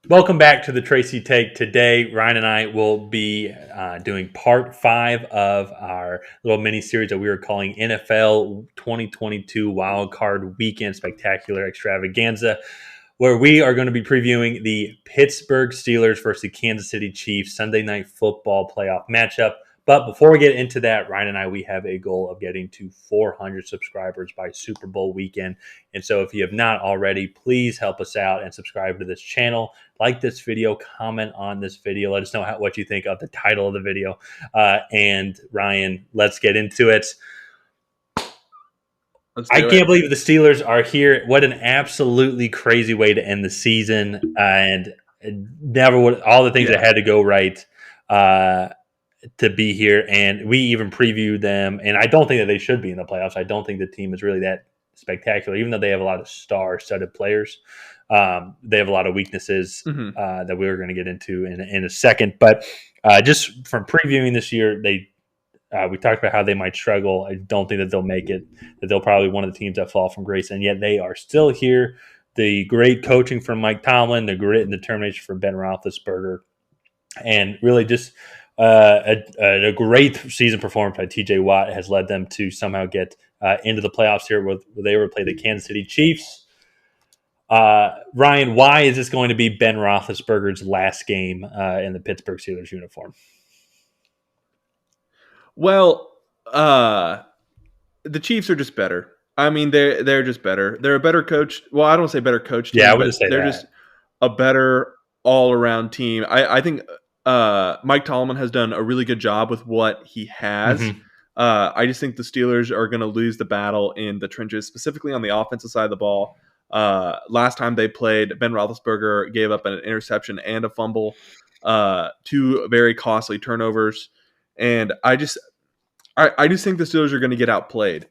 Welcome back to the Tracy Take. Today, Ryan and I will be doing part 5 of our little mini series that we are calling NFL 2022 Wildcard Weekend Spectacular Extravaganza, where we are going to be previewing the Pittsburgh Steelers versus the Kansas City Chiefs Sunday Night Football playoff matchup. But before we get into that, Ryan and I, we have a goal of getting to 400 subscribers by Super Bowl weekend. And so if you have not already, please help us out and subscribe to this channel. Like this video, comment on this video. Let us know what you think of the title of the video. And Ryan, let's get into it. I can't believe the Steelers are here. What an absolutely crazy way to end the season. And never would all the things that had to go right to be here. And we even previewed them. And I don't think that they should be in the playoffs. I don't think the team is really that spectacular, even though they have a lot of star-studded players. They have a lot of weaknesses that we were going to get into in a second. But just from previewing this year, we talked about how they might struggle. I don't think that they'll make it, that they'll probably be one of the teams that fall from grace, and yet they are still here. The great coaching from Mike Tomlin, the grit and determination from Ben Roethlisberger, and really just a great season performance by TJ Watt has led them to somehow get into the playoffs here where they were play the Kansas City Chiefs. Ryan, why is this going to be Ben Roethlisberger's last game in the Pittsburgh Steelers uniform? Well, the Chiefs are just better. I mean, they're just better. They're a better coach. Well, I don't say better coach team, I would say they're just a better all-around team. I think Mike Tomlin has done a really good job with what he has. I just think the Steelers are going to lose the battle in the trenches, specifically on the offensive side of the ball. Last time they played, Ben Roethlisberger gave up an interception and a fumble, 2 very costly turnovers. And I just think the Steelers are going to get outplayed.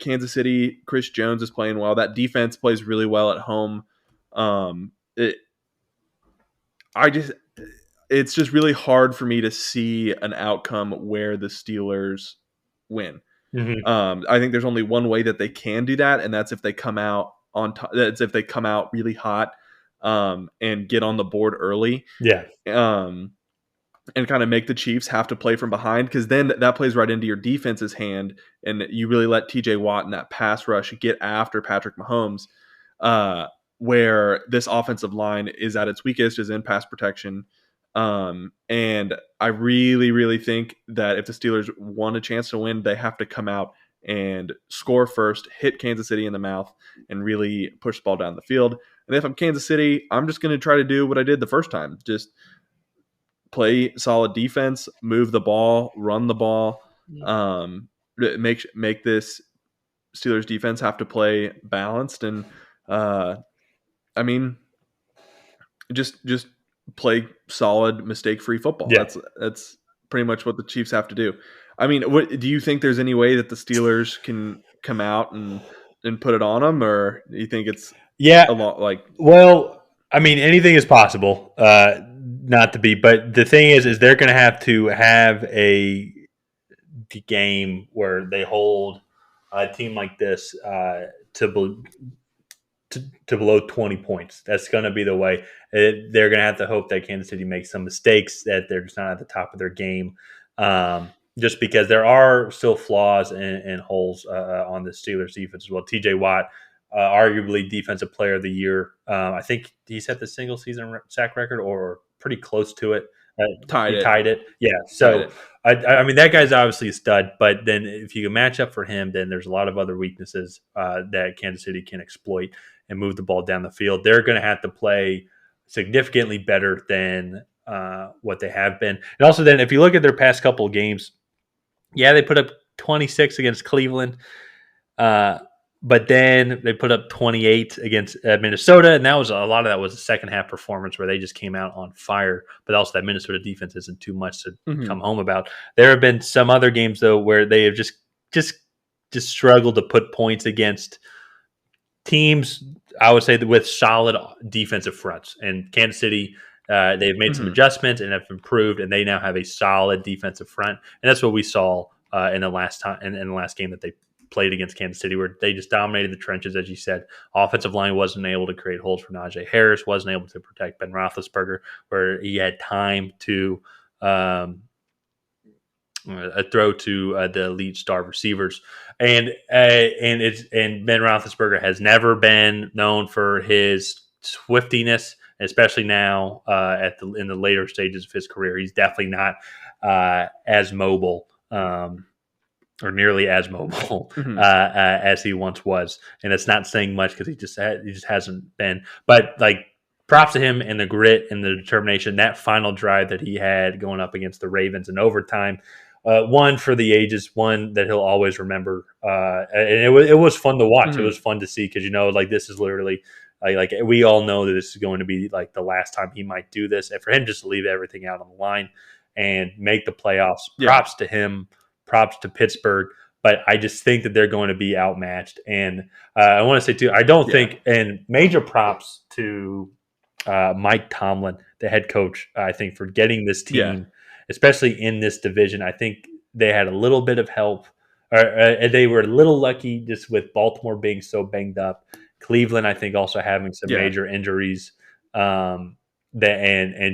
Kansas City, Chris Jones is playing well. That defense plays really well at home. It's just really hard for me to see an outcome where the Steelers win. I think there's only one way that they can do that, and that's if they come out on top. That's if they come out really hot and get on the board early. And kind of make the Chiefs have to play from behind, because then that plays right into your defense's hand, and you really let TJ Watt and that pass rush get after Patrick Mahomes, where this offensive line is at its weakest, is in pass protection. And I really, really think that if the Steelers want a chance to win, they have to come out and score first, hit Kansas City in the mouth, and really push the ball down the field. And if I'm Kansas City, I'm just going to try to do what I did the first time. Just play solid defense, move the ball, run the ball, make this Steelers defense have to play balanced, and just play solid, mistake-free football. That's pretty much what the Chiefs have to do. I mean, what do you think? There's any way that the Steelers can come out and put it on them, or do you think it's a lot like? Well, I mean, anything is possible. Not to be, but the thing is they're going to have a game where they hold a team like this to below 20 points. That's going to be the way. They're going to have to hope that Kansas City makes some mistakes, that they're just not at the top of their game, just because there are still flaws and holes on the Steelers defense as well. TJ Watt, arguably Defensive Player of the Year. I think he set the single season sack record, or pretty close to it. Tied it. Yeah. So, I mean, that guy's obviously a stud, but then if you can match up for him, then there's a lot of other weaknesses that Kansas City can exploit and move the ball down the field. They're going to have to play significantly better than what they have been. And also then if you look at their past couple of games, they put up 26 against Cleveland. But then they put up 28 against Minnesota, and a lot of that was a second half performance where they just came out on fire. But also that Minnesota defense isn't too much to come home about. There have been some other games though where they have just struggled to put points against teams, I would say, with solid defensive fronts. And Kansas City, they've made some adjustments and have improved, and they now have a solid defensive front. And that's what we saw in the last game that they played against Kansas City, where they just dominated the trenches, as you said. Offensive line wasn't able to create holes for Najee Harris, wasn't able to protect Ben Roethlisberger, where he had time to throw to the elite star receivers. And Ben Roethlisberger has never been known for his swiftiness, especially now in the later stages of his career. He's definitely not as mobile. Or nearly as mobile as he once was, and it's not saying much because he just hasn't been. But like, props to him and the grit and the determination. That final drive that he had going up against the Ravens in overtime, one for the ages, one that he'll always remember. And it was fun to watch. It was fun to see because like this is literally. Like we all know that this is going to be like the last time he might do this, and for him just to leave everything out on the line and make the playoffs. Props to him. Props to Pittsburgh, but I just think that they're going to be outmatched. And I want to say, too, I don't think – and major props to Mike Tomlin, the head coach, I think, for getting this team, especially in this division. I think they had a little bit of help. They were a little lucky just with Baltimore being so banged up. Cleveland, I think, also having some major injuries and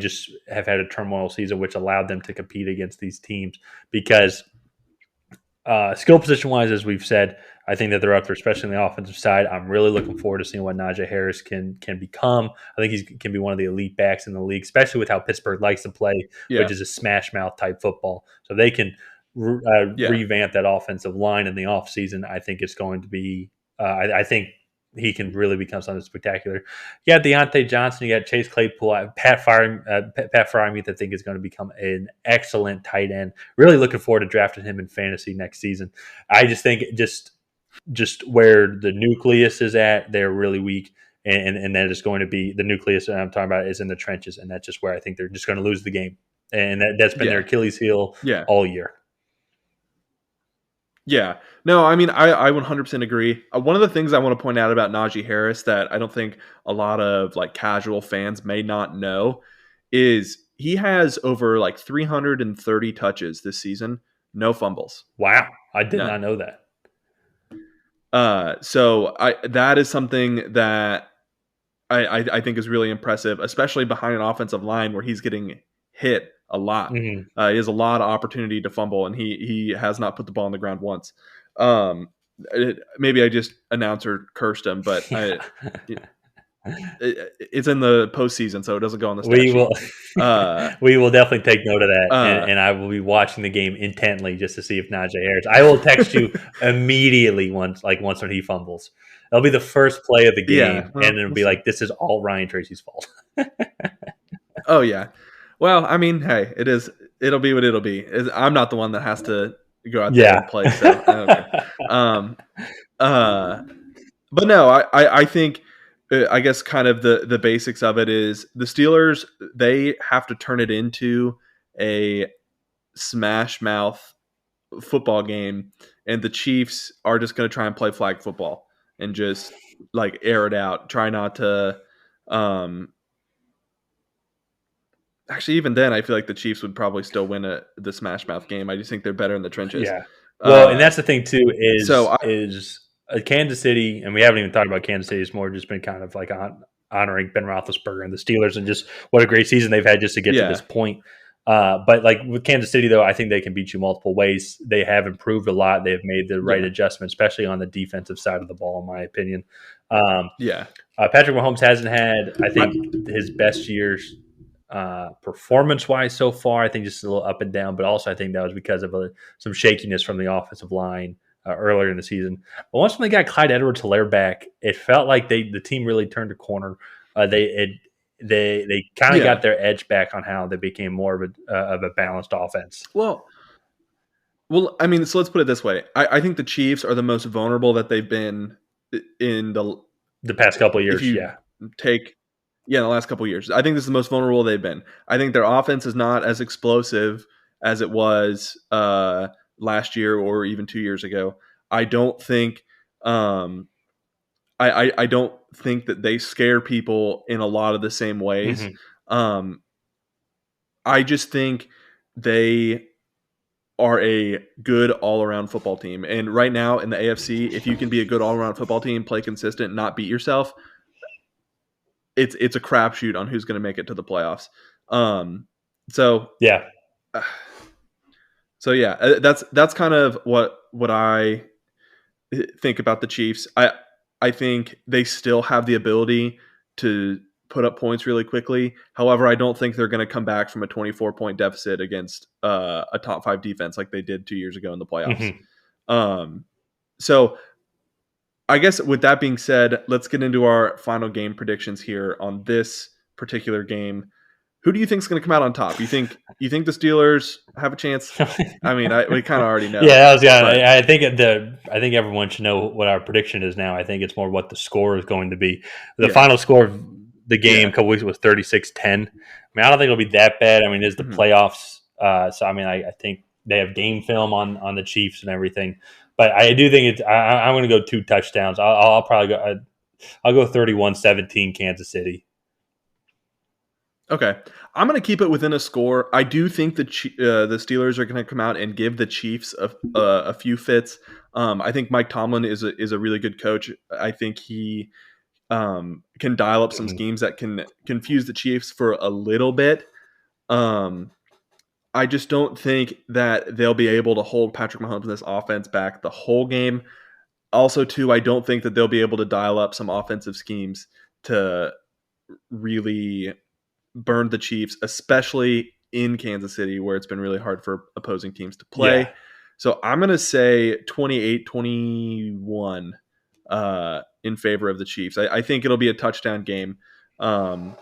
just have had a turmoil season, which allowed them to compete against these teams because – skill position wise, as we've said, I think that they're up there, especially on the offensive side. I'm really looking forward to seeing what Najee Harris can become. I think he can be one of the elite backs in the league, especially with how Pittsburgh likes to play, which is a smash mouth type football. So they can revamp that offensive line in the offseason. I think it's going to be I think he can really become something spectacular. You got Deontay Johnson, you got Chase Claypool, Pat Freiermuth, I think is going to become an excellent tight end. Really looking forward to drafting him in fantasy next season. I just think just where the nucleus is at, they're really weak, and that is going to be the nucleus that I'm talking about is in the trenches, and that's just where I think they're just going to lose the game, and that's been their Achilles heel all year. Yeah. No, I mean, I 100% agree. One of the things I want to point out about Najee Harris that I don't think a lot of like casual fans may not know is he has over like 330 touches this season, no fumbles. Wow. I did not know that. So that is something that I think is really impressive, especially behind an offensive line where he's getting hit a lot. He has a lot of opportunity to fumble, and he has not put the ball on the ground once. Maybe I just announcer cursed him, but it's in the postseason, so it doesn't go on the stat sheet. We will definitely take note of that, and I will be watching the game intently just to see if Najee Harris. I will text you immediately once when he fumbles. That'll be the first play of the game, and it'll be like, this is all Ryan Tracy's fault. Oh yeah. Well, I mean, hey, it'll be what it'll be. I'm not the one that has to go out there and play. So, but no, I think, I guess kind of the basics of it is the Steelers, they have to turn it into a smash mouth football game, and the Chiefs are just going to try and play flag football and just like air it out. Try not to, actually, even then, I feel like the Chiefs would probably still win the smash mouth game. I just think they're better in the trenches. Yeah. Well, and that's the thing too is Kansas City, and we haven't even talked about Kansas City. It's more just been kind of like honoring Ben Roethlisberger and the Steelers, and just what a great season they've had just to get to this point. But like with Kansas City, though, I think they can beat you multiple ways. They have improved a lot. They've made the right adjustment, especially on the defensive side of the ball, in my opinion. Patrick Mahomes hasn't had, I think, his best years performance-wise so far. I think just a little up and down, but also I think that was because of some shakiness from the offensive line earlier in the season. But once when they got Clyde Edwards-Helaire back, it felt like the team really turned a corner. They kind of got their edge back on how they became more of a balanced offense. Well, I mean, so let's put it this way. I think the Chiefs are the most vulnerable that they've been in the past couple of years. In the last couple of years. I think this is the most vulnerable they've been. I think their offense is not as explosive as it was last year or even 2 years ago. I don't think I don't think that they scare people in a lot of the same ways. I just think they are a good all-around football team. And right now in the AFC, if you can be a good all-around football team, play consistent, not beat yourself, it's a crapshoot on who's going to make it to the playoffs. So Yeah. So yeah, that's kind of what I think about the Chiefs. I think they still have the ability to put up points really quickly. However, I don't think they're going to come back from a 24-point deficit against a top 5 defense like they did 2 years ago in the playoffs. So I guess with that being said, let's get into our final game predictions here on this particular game. Who do you think is going to come out on top? You think the Steelers have a chance? I mean, we kind of already know. I think everyone should know what our prediction is now. I think it's more what the score is going to be. The final score of the game a couple weeks was 36-10. I mean, I don't think it'll be that bad. I mean, it's the playoffs, so I mean, I think they have game film on the Chiefs and everything. But I do think I'm going to go 2 touchdowns. I'll probably go. I'll go 31-17 Kansas City. Okay, I'm going to keep it within a score. I do think the Steelers are going to come out and give the Chiefs a few fits. I think Mike Tomlin is a really good coach. I think he can dial up some schemes that can confuse the Chiefs for a little bit. I just don't think that they'll be able to hold Patrick Mahomes and this offense back the whole game. Also, too, I don't think that they'll be able to dial up some offensive schemes to really burn the Chiefs, especially in Kansas City, where it's been really hard for opposing teams to play. Yeah. So I'm going to say 28-21 in favor of the Chiefs. I think it'll be a touchdown game. And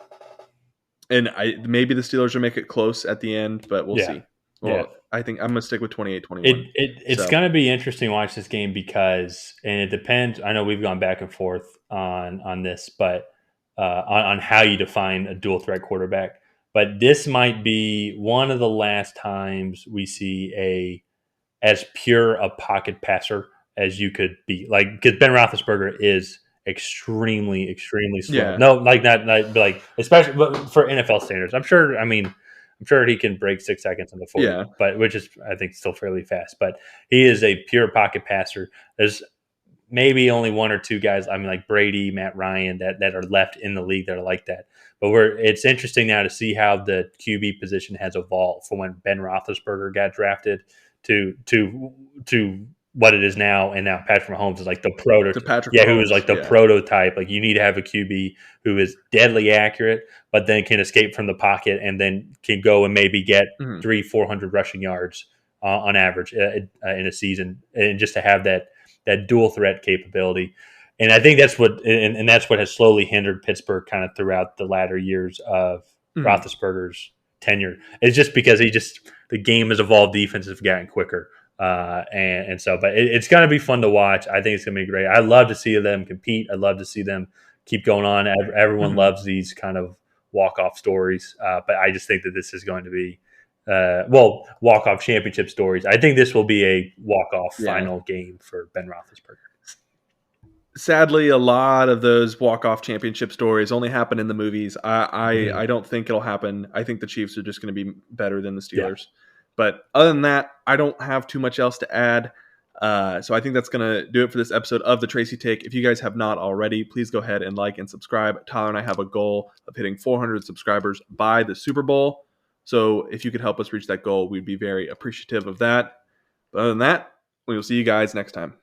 maybe the Steelers will make it close at the end, but we'll see. Well, I think I'm going to stick with 28-21. It's going to be interesting to watch this game because, and it depends. I know we've gone back and forth on this, but on how you define a dual threat quarterback. But this might be one of the last times we see as pure a pocket passer as you could be. Like, because Ben Roethlisberger is extremely slow. Yeah. No, like not like, especially for NFL standards. I'm sure he can break 6 seconds in the 40, but which is, I think, still fairly fast. But he is a pure pocket passer. There's maybe only 1 or 2 guys, I mean, like Brady, Matt Ryan, that are left in the league that are like that. But it's interesting now to see how the QB position has evolved from when Ben Roethlisberger got drafted to what it is now, and now Patrick Mahomes is like the prototype. Who is like the prototype. Like, you need to have a QB who is deadly accurate, but then can escape from the pocket and then can go and maybe get 300-400 rushing yards on average in a season, and just to have that dual threat capability. And I think that's what has slowly hindered Pittsburgh kind of throughout the latter years of Roethlisberger's tenure. It's just because the game has evolved, defenses have gotten quicker. And so, but it's going to be fun to watch. I think it's going to be great. I love to see them compete. I love to see them keep going on. Everyone loves these kind of walk-off stories. But I just think that this is going to be, walk-off championship stories. I think this will be a walk-off final game for Ben Roethlisberger. Sadly, a lot of those walk-off championship stories only happen in the movies. I don't think it'll happen. I think the Chiefs are just going to be better than the Steelers. Yeah. But other than that, I don't have too much else to add. So I think that's going to do it for this episode of the Tracy Take. If you guys have not already, please go ahead and like and subscribe. Tyler and I have a goal of hitting 400 subscribers by the Super Bowl. So if you could help us reach that goal, we'd be very appreciative of that. But other than that, we will see you guys next time.